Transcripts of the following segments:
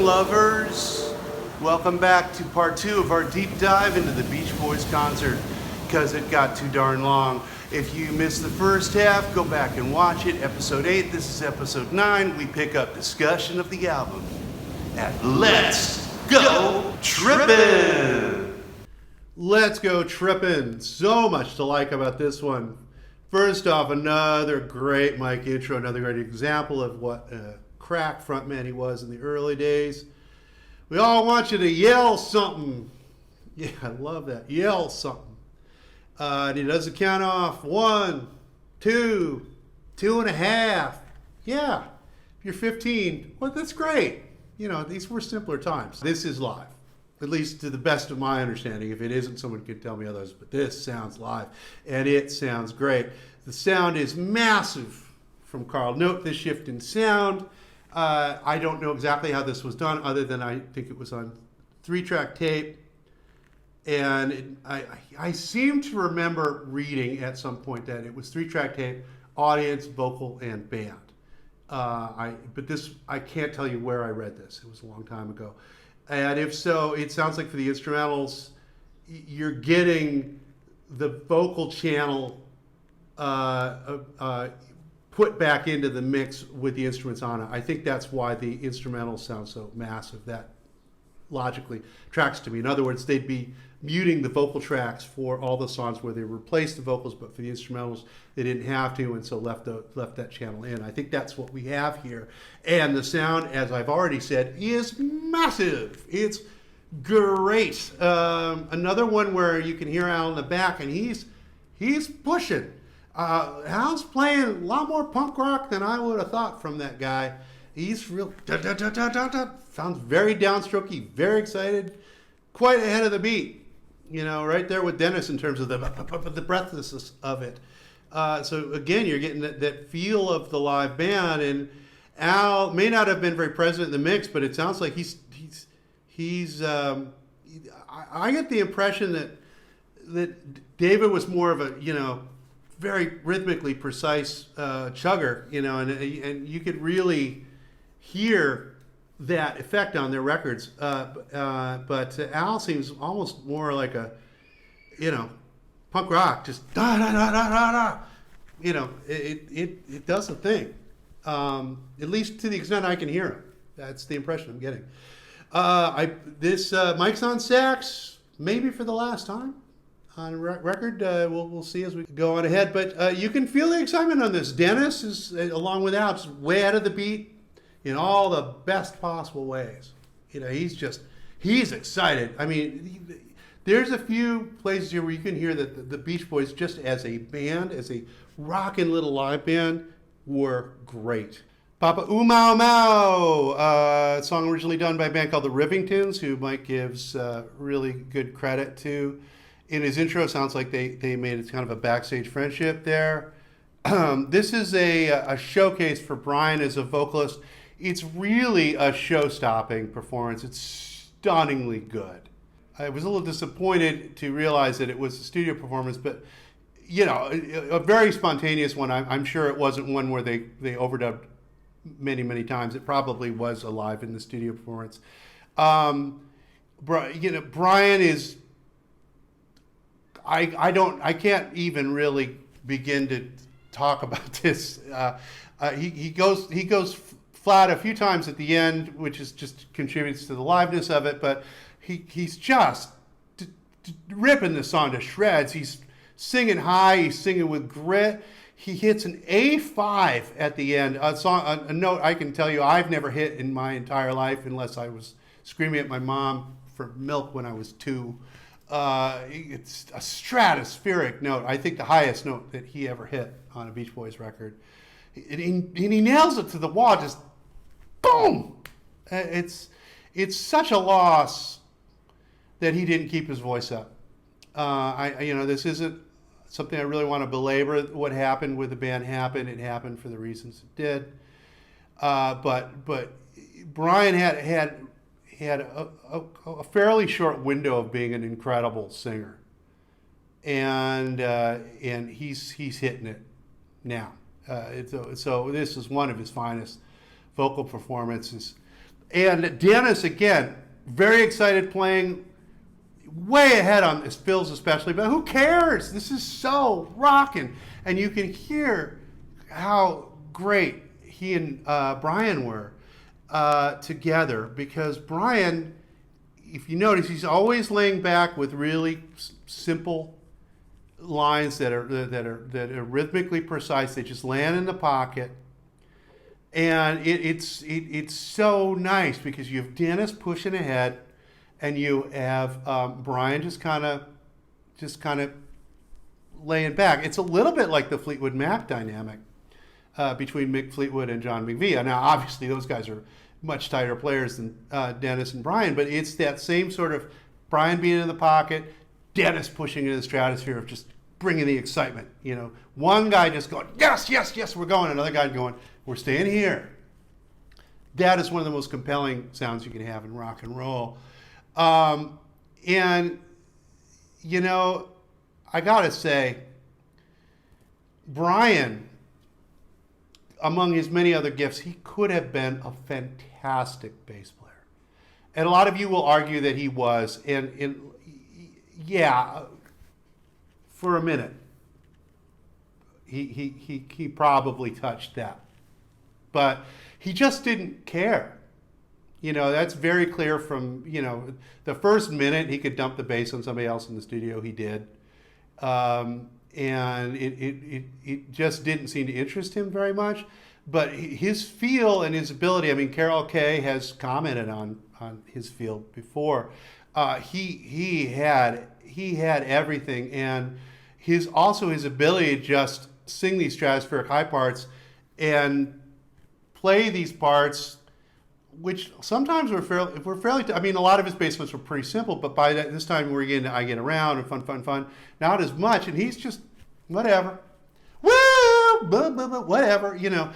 lovers. Welcome back to part 2 of our deep dive into the Beach Boys concert, because it got too darn long. If you missed the first half, go back and watch it. Episode 8, this is episode 9. We pick up discussion of the album at Let's Go Trippin'. Let's Go Trippin'. So much to like about this one. First off, another great Mike intro, another great example of what a crack frontman he was in the early days. We all want you to yell something. Yeah, I love that. Yell something. And he does the count off. 1, 2, 2.5. Yeah, if you're 15, well, that's great. You know, these were simpler times. This is live, at least to the best of my understanding. If it isn't, someone could tell me others, but this sounds live, and it sounds great. The sound is massive from Carl. Note the shift in sound. I don't know exactly how this was done, other than I think it was on 3-track tape. And I seem to remember reading at some point that it was 3-track tape, audience, vocal, and band. But this, I can't tell you where I read this. It was a long time ago. And if so, it sounds like for the instrumentals, you're getting the vocal channel put back into the mix with the instruments on it. I think that's why the instrumentals sound so massive. That logically tracks to me. In other words, they'd be muting the vocal tracks for all the songs where they replaced the vocals, but for the instrumentals, they didn't have to, and so left that channel in. I think that's what we have here. And the sound, as I've already said, is massive. It's great. Another one where you can hear Al in the back, and he's pushing. Hal's playing a lot more punk rock than I would have thought from that guy. He's real, sounds very downstrokey, very excited, quite ahead of the beat. You know, right there with Dennis in terms of the breathlessness of it. So again, you're getting that feel of the live band, and Al may not have been very present in the mix, but it sounds like he's. I get the impression that David was more of a, you know, very rhythmically precise chugger, you know, and you could really hear that effect on their records. But Al seems almost more like a, you know, punk rock, just da da da da da da. You know, it does a thing. At least to the extent I can hear him. That's the impression I'm getting. Mike's on sax, maybe for the last time on record. We'll see as we go on ahead. But you can feel the excitement on this. Dennis is, along with Al, just way out of the beat in all the best possible ways. You know, he's excited. I mean, there's a few places here where you can hear that the Beach Boys, just as a band, as a rockin' little live band, were great. Papa-Oom-Mow-Mow, song originally done by a band called the Rivingtons, who Mike gives really good credit to. In his intro, it sounds like they made it kind of a backstage friendship there. This is a showcase for Brian as a vocalist. It's really a show-stopping performance. It's stunningly good. I was a little disappointed to realize that it was a studio performance, but, you know, a very spontaneous one. I'm sure it wasn't one where they overdubbed many, many times. It probably was a live in the studio performance. You know, Brian is... I can't even really begin to talk about this. He goes flat a few times at the end, which is just contributes to the liveness of it. But he's just ripping the song to shreds. He's singing high. He's singing with grit. He hits an A5 at the end. A note I can tell you I've never hit in my entire life, unless I was screaming at my mom for milk when I was 2. It's a stratospheric note. I think the highest note that he ever hit on a Beach Boys record. And he nails it to the wall, just boom! It's such a loss that he didn't keep his voice up. This isn't something I really want to belabor. What happened with the band happened. It happened for the reasons it did. But Brian had a fairly short window of being an incredible singer, and he's hitting it now. So this is one of his finest vocal performances. And Dennis, again, very excited, playing way ahead on his fills especially, but who cares? This is so rocking. And you can hear how great he and Brian were together, because Brian, if you notice, he's always laying back with really simple lines that are rhythmically precise. They just land in the pocket. And it's so nice because you have Dennis pushing ahead, and you have Brian just kind of laying back. It's a little bit like the Fleetwood Mac dynamic between Mick Fleetwood and John McVie. Now, obviously, those guys are much tighter players than Dennis and Brian, but it's that same sort of Brian being in the pocket, Dennis pushing into the stratosphere of just bringing the excitement. You know, one guy just going, yes, yes, yes, we're going. Another guy going, we're staying here. That is one of the most compelling sounds you can have in rock and roll. And, you know, I got to say, Brian, among his many other gifts, he could have been a fantastic bass player. And a lot of you will argue that he was. And yeah, for a minute, he probably touched that. But he just didn't care. You know, that's very clear from, you know, the first minute he could dump the bass on somebody else in the studio, he did. And it just didn't seem to interest him very much. But his feel and his ability, I mean, Carol Kay has commented on his feel before. He had everything, and his ability to just sing these stratospheric high parts and play these parts, which sometimes were fairly. I mean, a lot of his bass parts were pretty simple, but by this time we're getting I Get Around and Fun, not as much, and he's just whatever, woo, whatever, you know.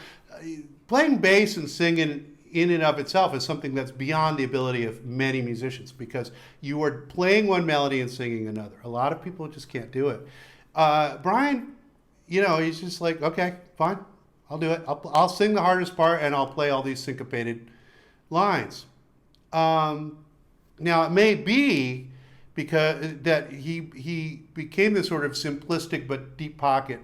Playing bass and singing in and of itself is something that's beyond the ability of many musicians, because you are playing one melody and singing another. A lot of people just can't do it. Brian, you know, he's just like, okay, fine, I'll do it. I'll sing the hardest part and I'll play all these syncopated lines. Now it may be because that he became this sort of simplistic but deep pocket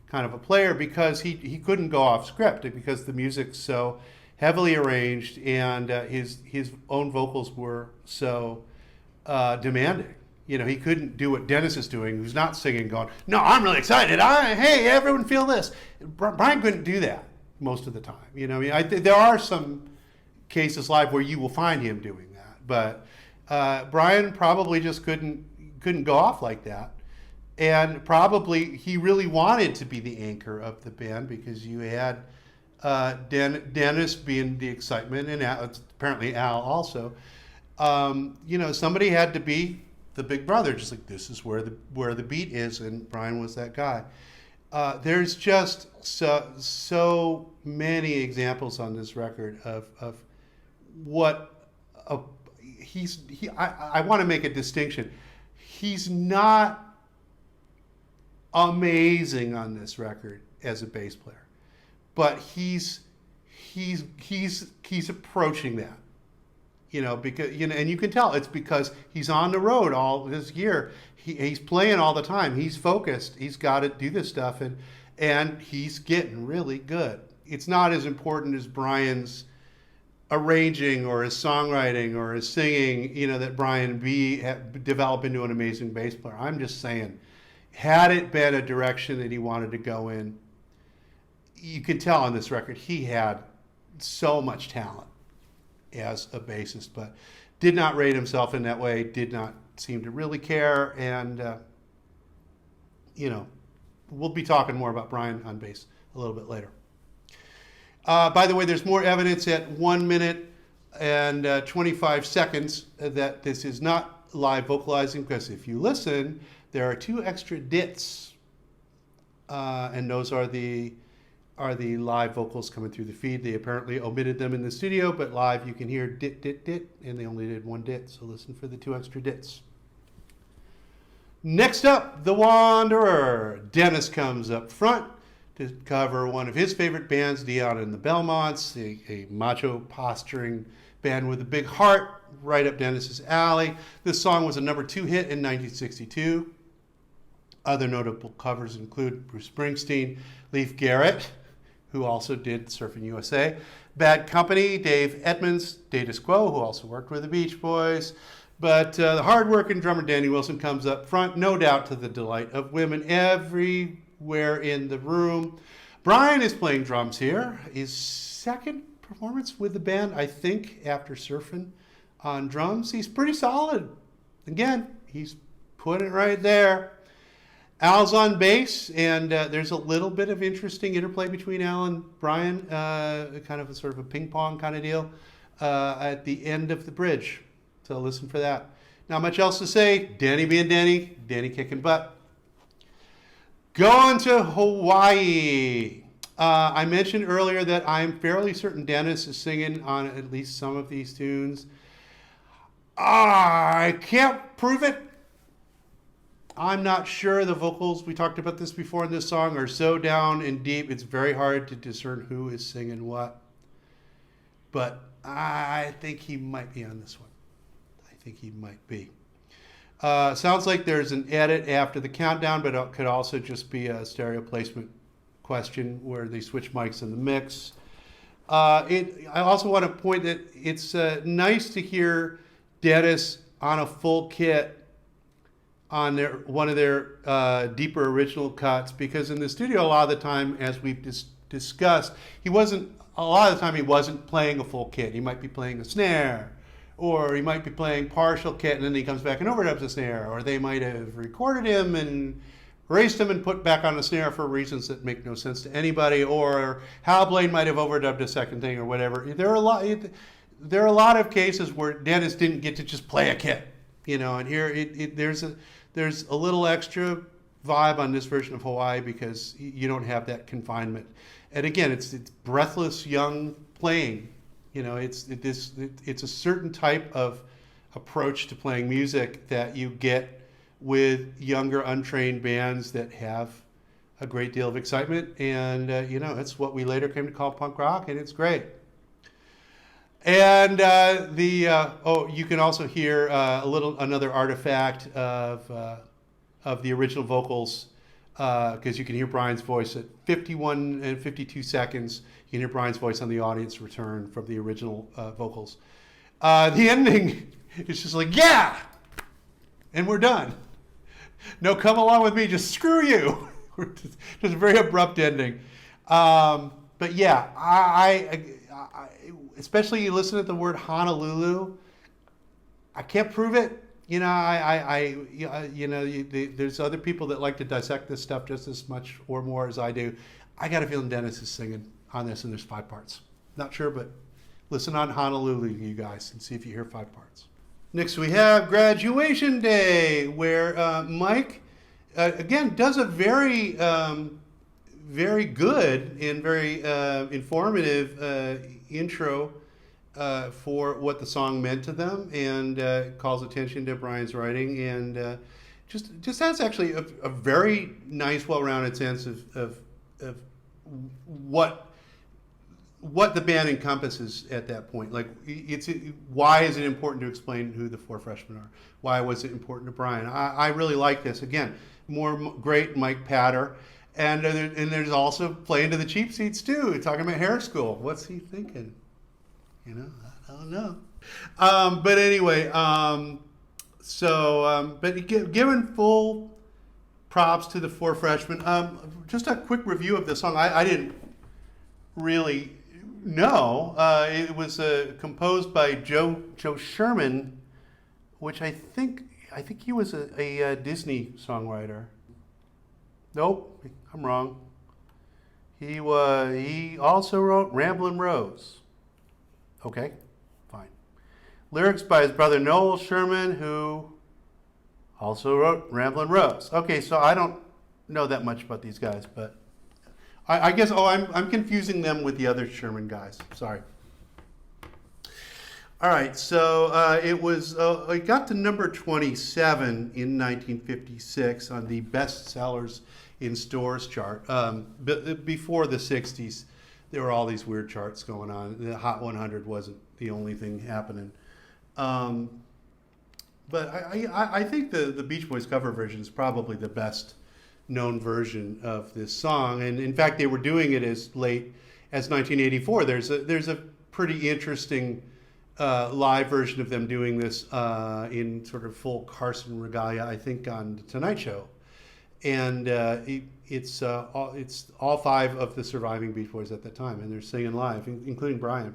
kind of a player because he couldn't go off script, because the music's so heavily arranged and his own vocals were so demanding. You know, he couldn't do what Dennis is doing, who's not singing, going, no, I'm really excited. Hey, everyone feel this. Brian couldn't do that most of the time. You know, I mean, there are some cases live where you will find him doing that, but Brian probably just couldn't go off like that. And probably he really wanted to be the anchor of the band, because you had Dennis being the excitement, and apparently Al also. You know, somebody had to be the big brother, just like this is where the beat is, and Brian was that guy. There's just so many examples on this record of what I want to make a distinction. He's not amazing on this record as a bass player, but he's approaching that, you know, because, you know, and you can tell it's because he's on the road all this year. He's playing all the time. He's focused. He's got to do this stuff, and he's getting really good. It's not as important as Brian's arranging or his songwriting or his singing, you know, that Brian develop into an amazing bass player. I'm just saying, had it been a direction that he wanted to go in, you could tell on this record he had so much talent as a bassist, but did not rate himself in that way, did not seem to really care, and you know, we'll be talking more about Brian on bass a little bit later. By the way, there's more evidence at 1 minute and 25 seconds that this is not live vocalizing, because if you listen, there are 2 extra dits, and those are the live vocals coming through the feed. They apparently omitted them in the studio, but live you can hear dit, dit, dit, and they only did 1 dit, so listen for the 2 extra dits. Next up, The Wanderer. Dennis comes up front to cover one of his favorite bands, Dion and the Belmonts, a macho posturing Band with a Big Heart, right up Dennis's alley. This song was a #2 hit in 1962. Other notable covers include Bruce Springsteen, Leif Garrett, who also did Surfing USA, Bad Company, Dave Edmunds, Status Quo, who also worked with the Beach Boys. But the hard-working drummer Danny Wilson comes up front, no doubt to the delight of women everywhere in the room. Brian is playing drums here. His second performance with the band, I think, after Surfing on drums. He's pretty solid. Again, he's putting it right there. Al's on bass, and there's a little bit of interesting interplay between Al and Brian, kind of a sort of a ping-pong kind of deal at the end of the bridge. So listen for that. Not much else to say. Danny being Danny, Danny kicking butt. Going to Hawaii. I mentioned earlier that I'm fairly certain Dennis is singing on at least some of these tunes. I can't prove it. I'm not sure. The vocals, we talked about this before in this song, are so down and deep, it's very hard to discern who is singing what. But I think he might be on this one. I think he might be. Sounds like there's an edit after the countdown, but it could also just be a stereo placement question where they switch mics in the mix. I also want to point that it's nice to hear Dennis on a full kit on one of their deeper original cuts, because in the studio a lot of the time, as we've discussed, he wasn't playing a full kit. He might be playing a snare, or he might be playing partial kit, and then he comes back and overdubs the snare, or they might have recorded him and erased him and put back on the snare for reasons that make no sense to anybody, or Hal Blaine might have overdubbed a second thing or whatever. There are a lot of cases where Dennis didn't get to just play a kit, and here there's a little extra vibe on this version of Hawaii because you don't have that confinement. And again, it's breathless young playing. It's a certain type of approach to playing music that you get with younger, untrained bands that have a great deal of excitement. And, it's what we later came to call punk rock, and it's great. And you can also hear another artifact of the original vocals, because you can hear Brian's voice at 51 and 52 seconds. You can hear Brian's voice on the audience return from the original vocals. The ending is just like, yeah, and we're done. No, come along with me, just screw you. Just a very abrupt ending. But yeah, I especially you listen to the word Honolulu, I can't prove it. There's other people that like to dissect this stuff just as much or more as I do. I got a feeling Dennis is singing on this, and there's 5 parts. Not sure, but listen on Honolulu, you guys, and see if you hear 5 parts. Next we have Graduation Day, where Mike, again, does a very, very good and very informative intro for what the song meant to them, and calls attention to Brian's writing, and just has actually a very nice, well-rounded sense of what the band encompasses at that point. Like, why is it important to explain who the 4 freshmen are? Why was it important to Brian? I really like this. Again, more great Mike Patter. And there's also playing to the cheap seats too, talking about hair school. What's he thinking? I don't know. But anyway, but given full props to the 4 freshmen, just a quick review of the song. I didn't really know. It was composed by Joe Sherman, which I think he was a Disney songwriter. Nope, I'm wrong. He also wrote Ramblin' Rose. Okay, fine. Lyrics by his brother Noel Sherman, who also wrote Ramblin' Rose. Okay, so I don't know that much about these guys, but I guess I'm confusing them with the other Sherman guys. Sorry. All right, so it got to number 27 in 1956 on the best sellers in stores chart. But before the 60s, there were all these weird charts going on. The Hot 100 wasn't the only thing happening. But I think the Beach Boys cover version is probably the best known version of this song. And in fact, they were doing it as late as 1984. There's a pretty interesting live version of them doing this in sort of full Carson regalia, I think, on The Tonight Show. And it's all five of the surviving Beach Boys at that time, and they're singing live, including Brian.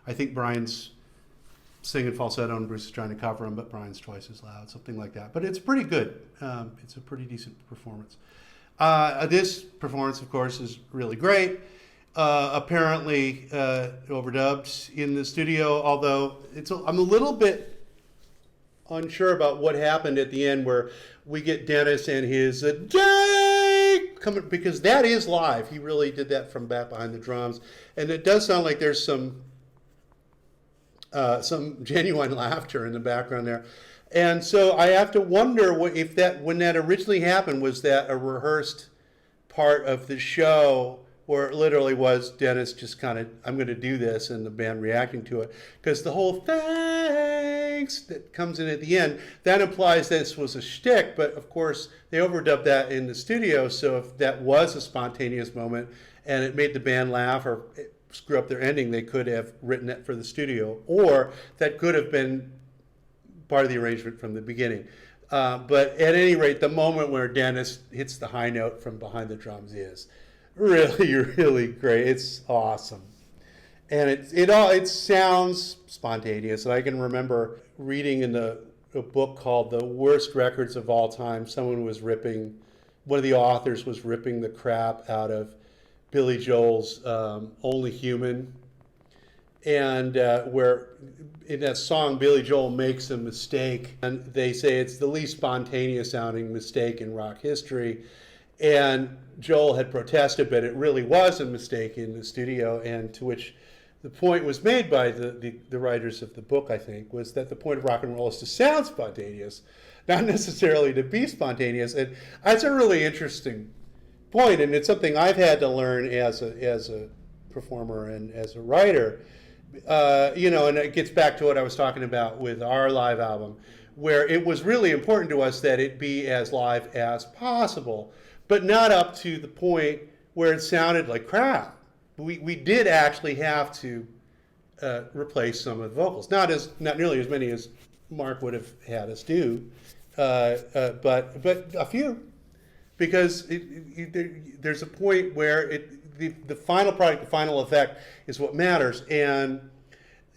I think Brian's singing falsetto and Bruce is trying to cover him, but Brian's twice as loud, something like that. But it's pretty good. It's a pretty decent performance. This performance, of course, is really great. Apparently overdubbed in the studio, although I'm a little bit unsure about what happened at the end where we get Dennis and his day coming, because that is live. He really did that from back behind the drums, and it does sound like there's some genuine laughter in the background there. And so I have to wonder if that, when that originally happened, was that a rehearsed part of the show, or it literally was Dennis just kind of, I'm going to do this, and the band reacting to it. Because the whole thanks that comes in at the end, that implies this was a shtick, but of course they overdubbed that in the studio, so if that was a spontaneous moment and it made the band laugh or screw up their ending, they could have written it for the studio, or that could have been part of the arrangement from the beginning. But at any rate, the moment where Dennis hits the high note from behind the drums is really, really great. It's awesome. And it sounds spontaneous. And I can remember reading in a book called The Worst Records of All Time, one of the authors was ripping the crap out of Billy Joel's Only Human. And where in that song, Billy Joel makes a mistake, and they say it's the least spontaneous sounding mistake in rock history. And Joel had protested, but it really was a mistake in the studio, and to which the point was made by the writers of the book, I think, was that the point of rock and roll is to sound spontaneous, not necessarily to be spontaneous. And that's a really interesting point, and it's something I've had to learn as a performer and as a writer. And it gets back to what I was talking about with our live album, where it was really important to us that it be as live as possible, but not up to the point where it sounded like crap. We did actually have to replace some of the vocals, not nearly as many as Mark would have had us do, but a few, because there's a point where the final product, the final effect, is what matters. And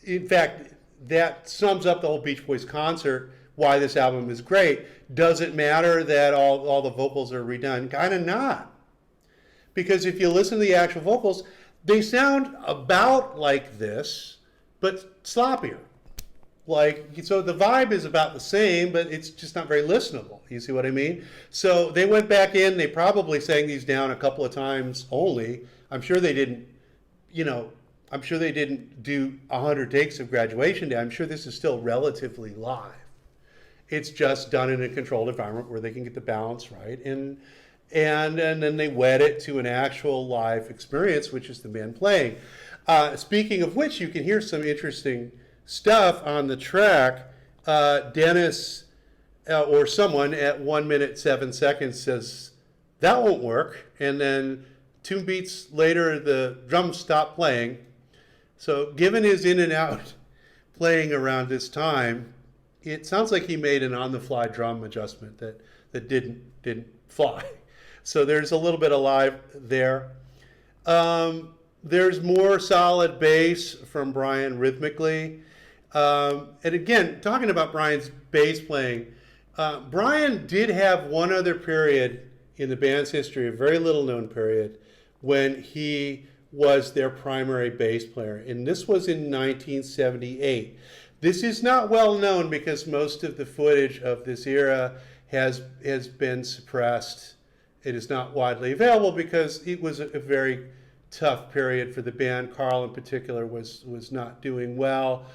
in fact, that sums up the whole Beach Boys concert, why this album is great. Does it matter that all the vocals are redone? Kind of not. Because if you listen to the actual vocals, they sound about like this, but sloppier. So the vibe is about the same, but it's just not very listenable. You see what I mean? So they went back in, they probably sang these down a couple of times only. I'm sure they didn't do 100 takes of Graduation Day. I'm sure this is still relatively live. It's just done in a controlled environment where they can get the balance right. And then they wed it to an actual live experience, which is the band playing. Speaking of which, you can hear some interesting stuff on the track. Dennis or someone at 1 minute 7 seconds says, "That won't work." And then 2 beats later, the drums stop playing. So given his in and out playing around this time, it sounds like he made an on-the-fly drum adjustment that didn't fly. So there's a little bit of live there. There's more solid bass from Brian rhythmically. And again, talking about Brian's bass playing, Brian did have one other period in the band's history, a very little known period, when he was their primary bass player. And this was in 1978. This is not well known because most of the footage of this era has been suppressed. It is not widely available because it was a very tough period for the band. Carl in particular was not doing well.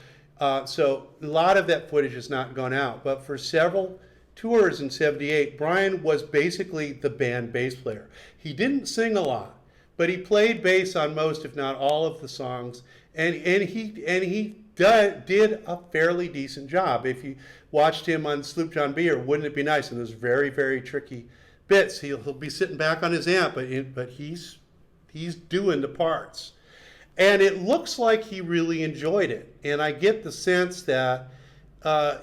So a lot of that footage has not gone out. But for several tours in 78, Brian was basically the band bass player. He didn't sing a lot, but he played bass on most, if not all, of the songs. and he did a fairly decent job. If you watched him on Sloop John B, or Wouldn't It Be Nice, in those very, very tricky bits, he'll be sitting back on his amp, but he's doing the parts. And it looks like he really enjoyed it. And I get the sense that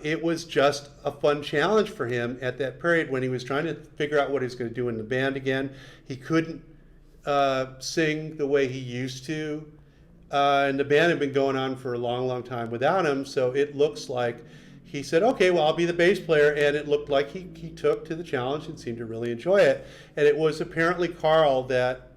it was just a fun challenge for him at that period when he was trying to figure out what he was going to do in the band again. He couldn't sing the way he used to. And the band had been going on for a long, long time without him. So it looks like he said, okay, well, I'll be the bass player. And it looked like he took to the challenge and seemed to really enjoy it. And it was apparently Carl that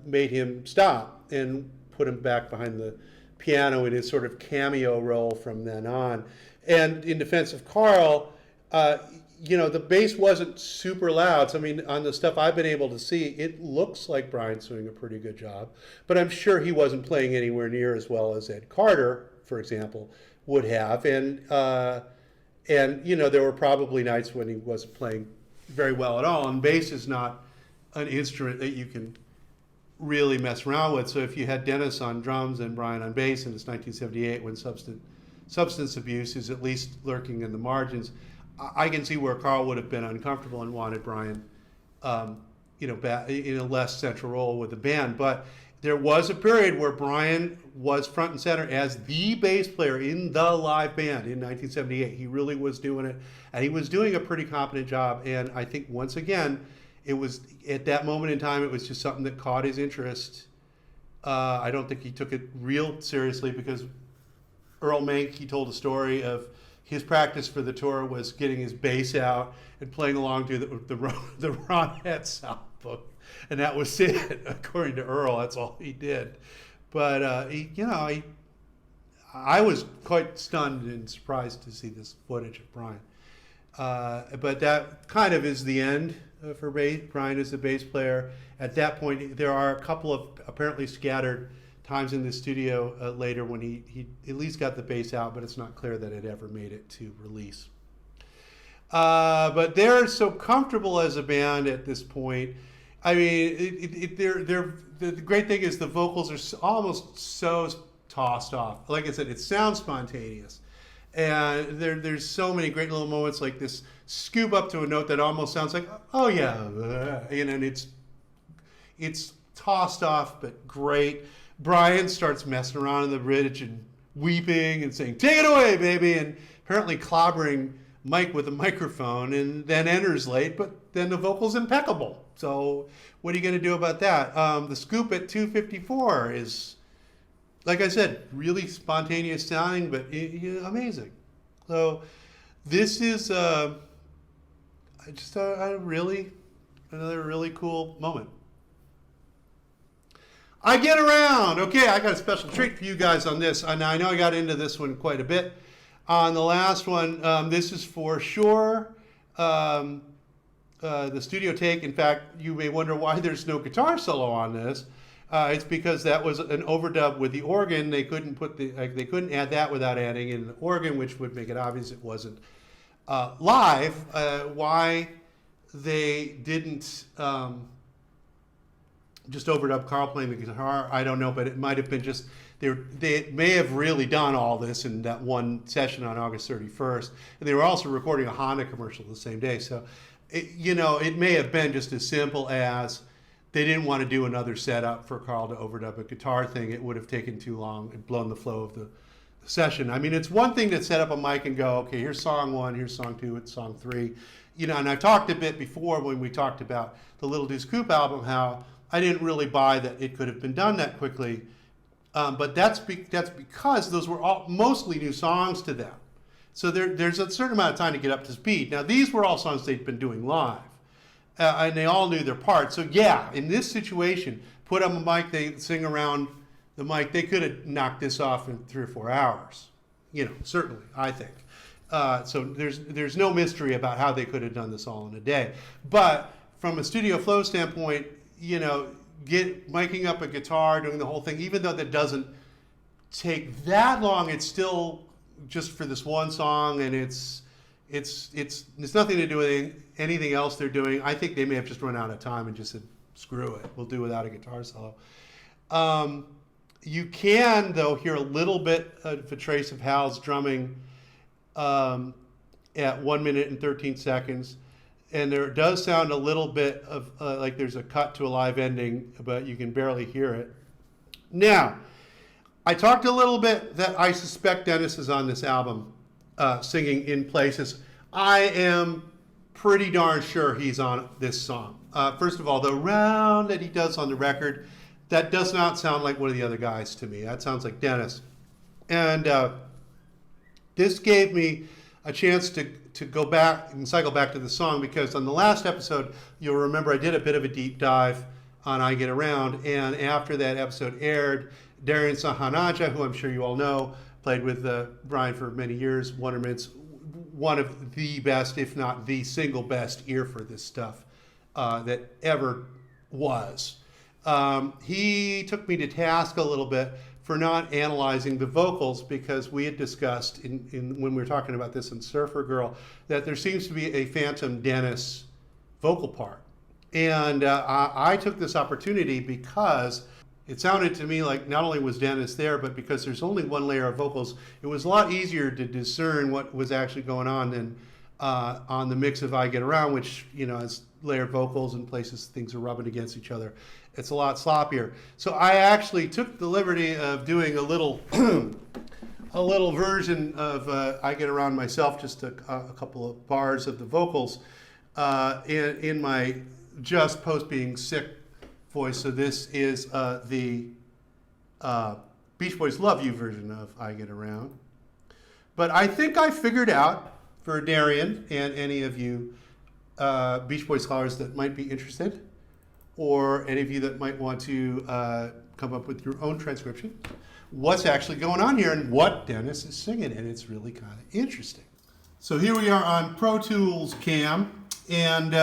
made him stop and put him back behind the piano in his sort of cameo role from then on. And in defense of Carl, the bass wasn't super loud. So, I mean, on the stuff I've been able to see, it looks like Brian's doing a pretty good job. But I'm sure he wasn't playing anywhere near as well as Ed Carter, for example, would have. And there were probably nights when he wasn't playing very well at all. And bass is not an instrument that you can really mess around with. So if you had Dennis on drums and Brian on bass, and it's 1978 when substance abuse is at least lurking in the margins, I can see where Carl would have been uncomfortable and wanted Brian, back in a less central role with the band. But there was a period where Brian was front and center as the bass player in the live band in 1978. He really was doing it, and he was doing a pretty competent job. And I think once again, it was at that moment in time, it was just something that caught his interest. I don't think he took it real seriously, because Earl Mank, he told a story of his practice for the tour was getting his bass out and playing along to the Ronette South book, and that was it. According to Earl, that's all he did. But I was quite stunned and surprised to see this footage of Brian. But that kind of is the end for Brian as a bass player. At that point, there are a couple of apparently scattered times in the studio later when he at least got the bass out, but it's not clear that it ever made it to release. But they're so comfortable as a band at this point. I mean, the great thing is the vocals are almost so tossed off. Like I said, it sounds spontaneous. And there's so many great little moments, like this scoop up to a note that almost sounds like, oh yeah, and it's tossed off, but great. Brian starts messing around in the bridge and weeping and saying, take it away, baby, and apparently clobbering Mike with a microphone, and then enters late, but then the vocal's impeccable. So what are you going to do about that? The scoop at 2:54 is, like I said, really spontaneous sounding, but amazing. So this is just another really cool moment. I get around. Okay, I got a special treat for you guys on this. And I know I got into this one quite a bit. On the last one, this is for sure the studio take. In fact, you may wonder why there's no guitar solo on this. It's because that was an overdub with the organ. They couldn't they couldn't add that without adding in the organ, which would make it obvious it wasn't live. Why they didn't just overdub Carl playing the guitar, I don't know, but it might have been just they may have really done all this in that one session on August 31st. And they were also recording a Honda commercial the same day, so it may have been just as simple as they didn't want to do another setup for Carl to overdub a guitar thing. It would have taken too long and blown the flow of the session. I mean, it's one thing to set up a mic and go, okay, here's song 1, here's song 2, it's song 3. And I've talked a bit before when we talked about the Little Deuce Coupe album, how I didn't really buy that it could have been done that quickly. But that's because those were all mostly new songs to them. So there's a certain amount of time to get up to speed. Now, these were all songs they'd been doing live. And they all knew their parts. So yeah, in this situation, put on a mic, they sing around the mic, they could have knocked this off in 3 or 4 hours. Certainly, I think. So there's no mystery about how they could have done this all in a day. But from a studio flow standpoint, miking up a guitar, doing the whole thing, even though that doesn't take that long, it's still just for this one song, and it's nothing to do with anything else they're doing. I think they may have just run out of time and just said, screw it, we'll do without a guitar solo. You can, though, hear a little bit of a trace of Hal's drumming at 1 minute and 13 seconds. And there does sound a little bit of like there's a cut to a live ending, but you can barely hear it. Now, I talked a little bit that I suspect Dennis is on this album singing in places. I am pretty darn sure he's on this song. First of all, the round that he does on the record, that does not sound like one of the other guys to me. That sounds like Dennis. And this gave me a chance to go back and cycle back to the song, because on the last episode, you'll remember I did a bit of a deep dive on I Get Around, and after that episode aired, Darian Sahanaja, who I'm sure you all know, played with Brian for many years, Wonderman's one of the best, if not the single best ear for this stuff that ever was. He took me to task a little bit for not analyzing the vocals, because we had discussed when we were talking about this in Surfer Girl that there seems to be a phantom Dennis vocal part. And I took this opportunity because it sounded to me like not only was Dennis there, but because there's only one layer of vocals, it was a lot easier to discern what was actually going on than on the mix of I Get Around, which, you know, has layered vocals and places things are rubbing against each other. It's a lot sloppier. So I actually took the liberty of doing a little a little version of I Get Around myself, just a couple of bars of the vocals in my just post being sick voice. So this is the Beach Boys Love You version of I Get Around. But I think I figured out for Darian and any of you Beach Boys scholars that might be interested, or any of you that might want to come up with your own transcription, what's actually going on here and what Dennis is singing, and it's really kind of interesting. So here we are on Pro Tools Cam, and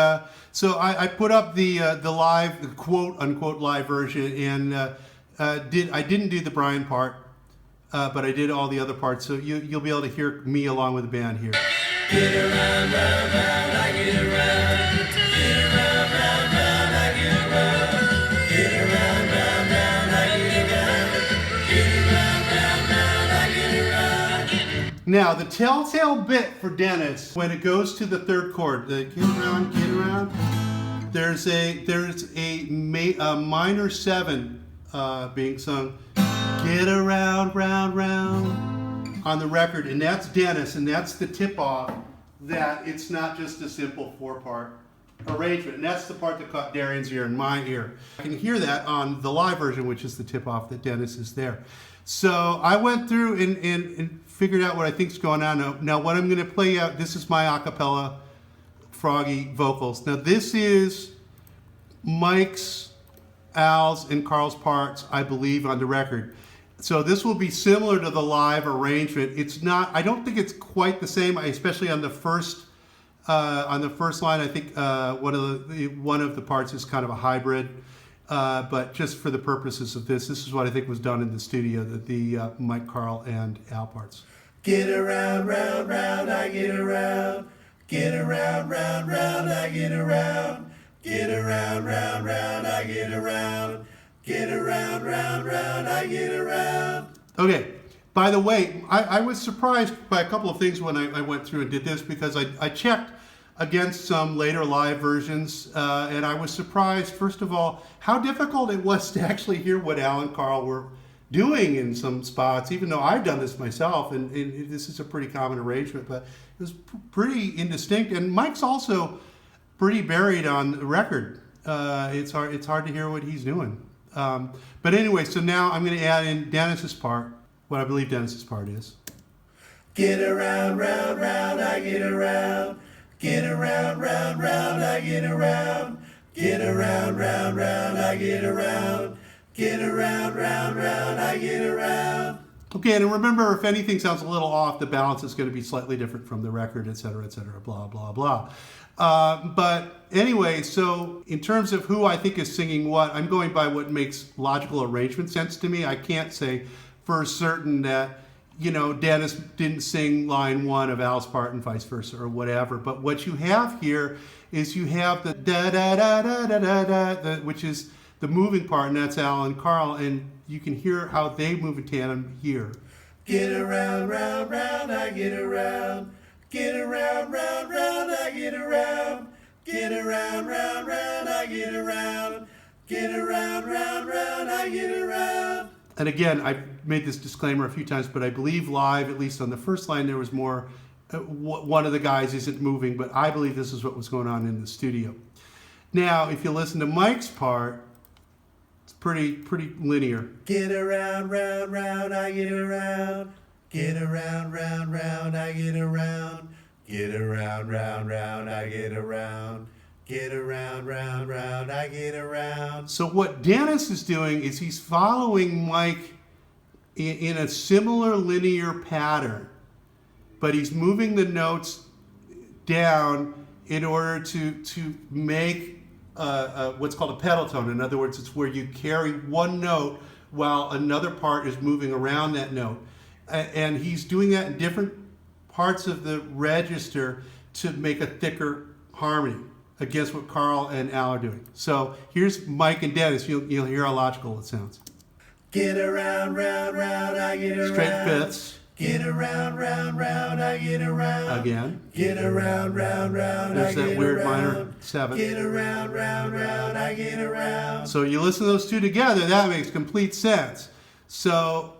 so I put up the live, the quote unquote live version, and I didn't do the Brian part, but I did all the other parts, so you'll be able to hear me along with the band here. Get around, round, round, I get around. Get around, round, round, I get around. Get around, round, round, I get around. Get around, round, round, I get around. Now, the telltale bit for Dennis, when it goes to the third chord, the get around, there's a minor 7 being sung. Get around, round, round. On the record, and that's Dennis, and that's the tip-off that it's not just a simple 4-part arrangement, and that's the part that caught Darian's ear and my ear. I can hear that on the live version, which is the tip-off that Dennis is there. So I went through and figured out what I think's going on. Now what I'm going to play out, this is my a cappella Froggy vocals. Now this is Mike's, Al's, and Carl's parts, I believe, on the record. So this will be similar to the live arrangement. It's not, I don't think it's quite the same, especially on the first line. I think one of the parts is kind of a hybrid, but just for the purposes of this is what I think was done in the studio, the Mike, Carl, and Al parts. Get around, round, round, I get around. Get around, round, round, I get around. Get around, round, round, I get around. Get around, round, round, I get around. Okay, by the way, I was surprised by a couple of things when I went through and did this, because I checked against some later live versions, and I was surprised, first of all, how difficult it was to actually hear what Al and Carl were doing in some spots, even though I've done this myself, and this is a pretty common arrangement, but it was pretty indistinct, and Mike's also pretty buried on the record. It's hard to hear what he's doing. But anyway, so now I'm going to add in Dennis's part, what I believe Dennis's part is. Get around, round, round, I get around. Get around, round, round, I get around. Get around, round, round, I get around. Get around, round, round, I get around. Okay, and remember, if anything sounds a little off, the balance is going to be slightly different from the record, et cetera, blah, blah, blah. But anyway, so in terms of who I think is singing what, I'm going by what makes logical arrangement sense to me. I can't say for certain that, you know, Dennis didn't sing line 1 of Al's part and vice versa or whatever. But what you have here is you have the da da da da da da da, which is the moving part, and that's Al and Carl, and you can hear how they move in tandem here. Get around, round, round, I get around. Get around, round, round, I get around. Get around, round, round, I get around. Get around, round, round, I get around. And again, I've made this disclaimer a few times, but I believe live, at least on the first line, there was more, one of the guys isn't moving, but I believe this is what was going on in the studio. Now, if you listen to Mike's part, it's pretty linear. Get around, round, round, I get around. Get around, round, round, I get around. Get around, round, round, I get around. Get around, round, round, I get around. So what Dennis is doing is he's following Mike in a similar linear pattern, but he's moving the notes down in order to make what's called a pedal tone. In other words, it's where you carry one note while another part is moving around that note. And he's doing that in different parts of the register to make a thicker harmony against what Carl and Al are doing. So here's Mike and Dennis. You'll hear how logical it sounds. Get around, round, round, I get around. Straight fifths. Get around, round, round, I get around. Again. Get around, round, round, I There's get that weird around. minor seventh. Get around, round, round, I get around. So you listen to those two together, that makes complete sense. So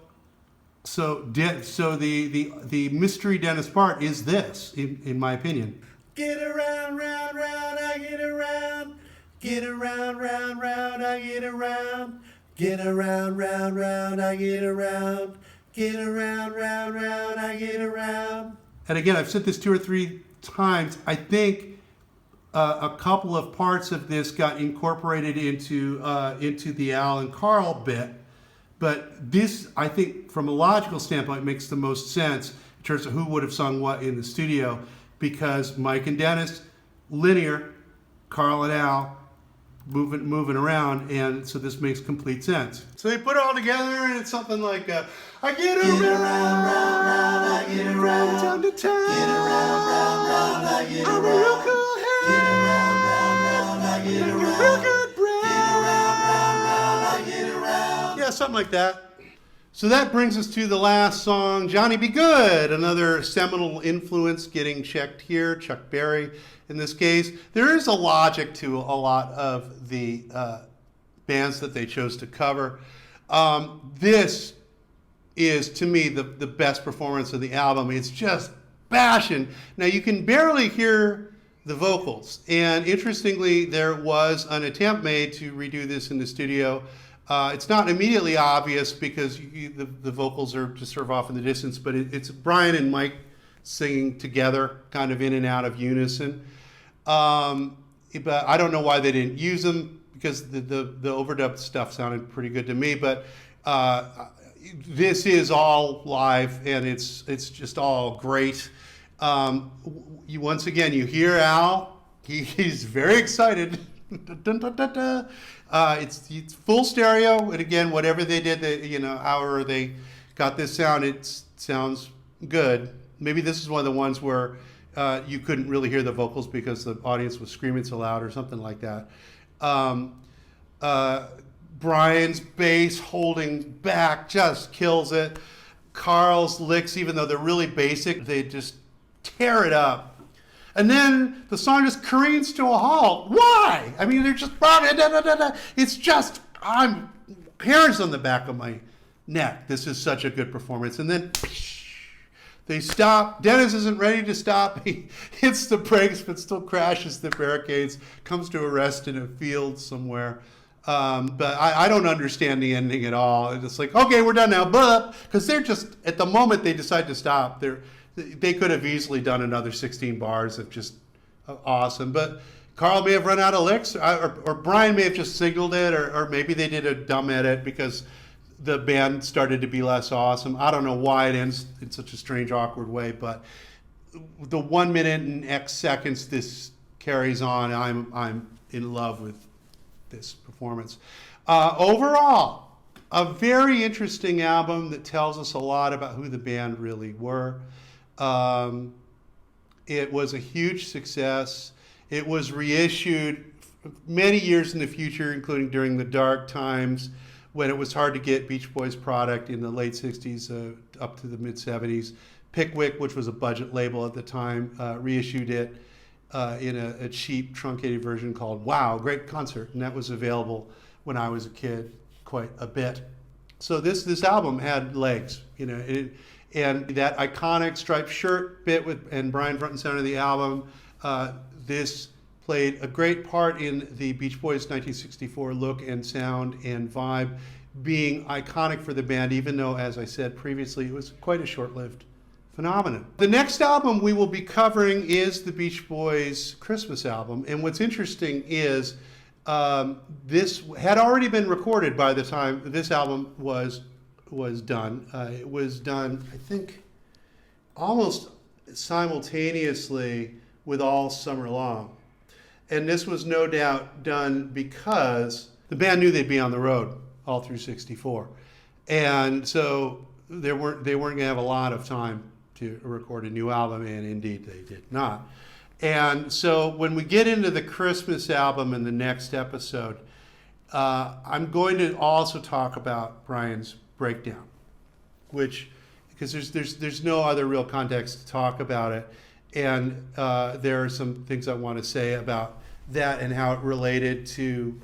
the mystery Dennis part is this, in my opinion. Get around, round, round, I get around. Get around, round, round, I get around. Get around, round, round, I get around. Get around, round, round, I get around. And again, I've said this 2 or 3 times. I think a couple of parts of this got incorporated into the Al and Carl bit. But this, I think, from a logical standpoint, makes the most sense in terms of who would have sung what in the studio, because Mike and Dennis, linear, Carl and Al, moving around, and so this makes complete sense. So they put it all together, and it's something like, I get around, round, round, I get around. town to town. Get around, round, round, I get I'm a around. real cool Get head. around, round, round, I get Make a around. real good bread. Get around, round, round, I get around. Yeah, something like that. So that brings us to the last song, Johnny Be Good, another seminal influence getting checked here, Chuck Berry in this case. There is a logic to a lot of the bands that they chose to cover. This is, to me, the best performance of the album. It's just bashing. Now, you can barely hear the vocals, and interestingly, there was an attempt made to redo this in the studio. It's not immediately obvious because the vocals are just sort of off in the distance, but it's Brian and Mike singing together, kind of in and out of unison. But I don't know why they didn't use them, because the overdubbed stuff sounded pretty good to me. But this is all live, and it's just all great. Once again, you hear Al. He's very excited. Dun, dun, dun, dun. It's full stereo, and again, whatever they did, however they got this sound, it sounds good. Maybe this is one of the ones where you couldn't really hear the vocals because the audience was screaming so loud or something like that. Brian's bass holding back just kills it. Carl's licks, even though they're really basic, they just tear it up. And then the song just careens to a halt. Why? I mean, they're just... It's just... I'm hairs on the back of my neck. This is such a good performance. And then they stop. Dennis isn't ready to stop. He hits the brakes, but still crashes the barricades, comes to a rest in a field somewhere. But I don't understand the ending at all. It's just like, okay, we're done now. But because they're just... At the moment they decide to stop, they could have easily done another 16 bars of just awesome. But Carl may have run out of licks, or Brian may have just signaled it, or maybe they did a dumb edit because the band started to be less awesome. I don't know why it ends in such a strange, awkward way, but the 1 minute and X seconds this carries on, I'm in love with this performance. Overall, a very interesting album that tells us a lot about who the band really were. It was a huge success. It was reissued many years in the future, including during the dark times when it was hard to get Beach Boys product in the late 60s up to the mid 70s. Pickwick, which was a budget label at the time, reissued it in a cheap truncated version called Wow, Great Concert, and that was available when I was a kid quite a bit. So this album had legs, you know, and that iconic striped shirt bit and Brian front and center of the album, this played a great part in the Beach Boys' 1964 look and sound and vibe, being iconic for the band, even though, as I said previously, it was quite a short-lived phenomenon. The next album we will be covering is the Beach Boys' Christmas album, and what's interesting is this had already been recorded by the time this album was done. It was done, I think, almost simultaneously with All Summer Long. And this was no doubt done because the band knew they'd be on the road all through '64. And so they weren't going to have a lot of time to record a new album, and indeed they did not. And so when we get into the Christmas album in the next episode, I'm going to also talk about Brian's breakdown, which, because there's no other real context to talk about it. And there are some things I want to say about that and how it related to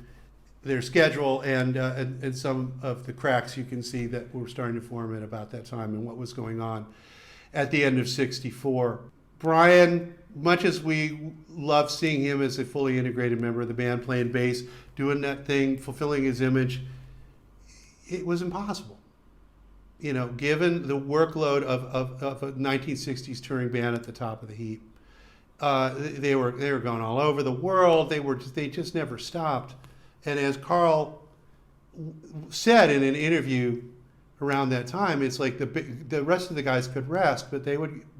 their schedule and some of the cracks you can see that were starting to form at about that time and what was going on at the end of '64. Brian, much as we love seeing him as a fully integrated member of the band, playing bass, doing that thing, fulfilling his image, it was impossible. You know, given the workload of a 1960s touring band at the top of the heap, they were going all over the world. They just never stopped. And as Carl said in an interview around that time, it's like the rest of the guys could rest, but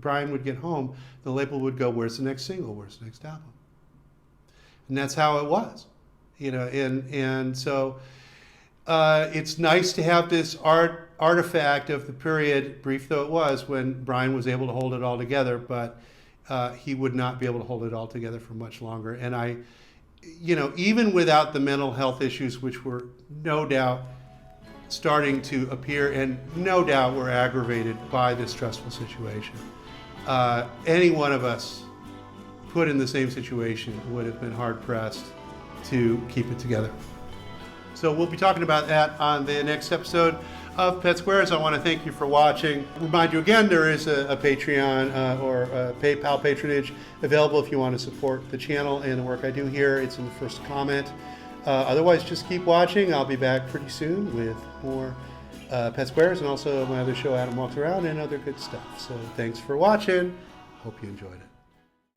Brian would get home, the label would go, "Where's the next single? Where's the next album?" And that's how it was, you know. And so it's nice to have this artifact of the period, brief though it was, when Brian was able to hold it all together, but he would not be able to hold it all together for much longer. And even without the mental health issues, which were no doubt starting to appear and no doubt were aggravated by this stressful situation, any one of us put in the same situation would have been hard pressed to keep it together. So we'll be talking about that on the next episode of Pet Squares. I want to thank you for watching. Remind you again, there is a Patreon or a PayPal patronage available if you want to support the channel and the work I do here. It's in the first comment. Otherwise, just keep watching. I'll be back pretty soon with more Pet Squares and also my other show, Adam Walks Around, and other good stuff. So thanks for watching. Hope you enjoyed it.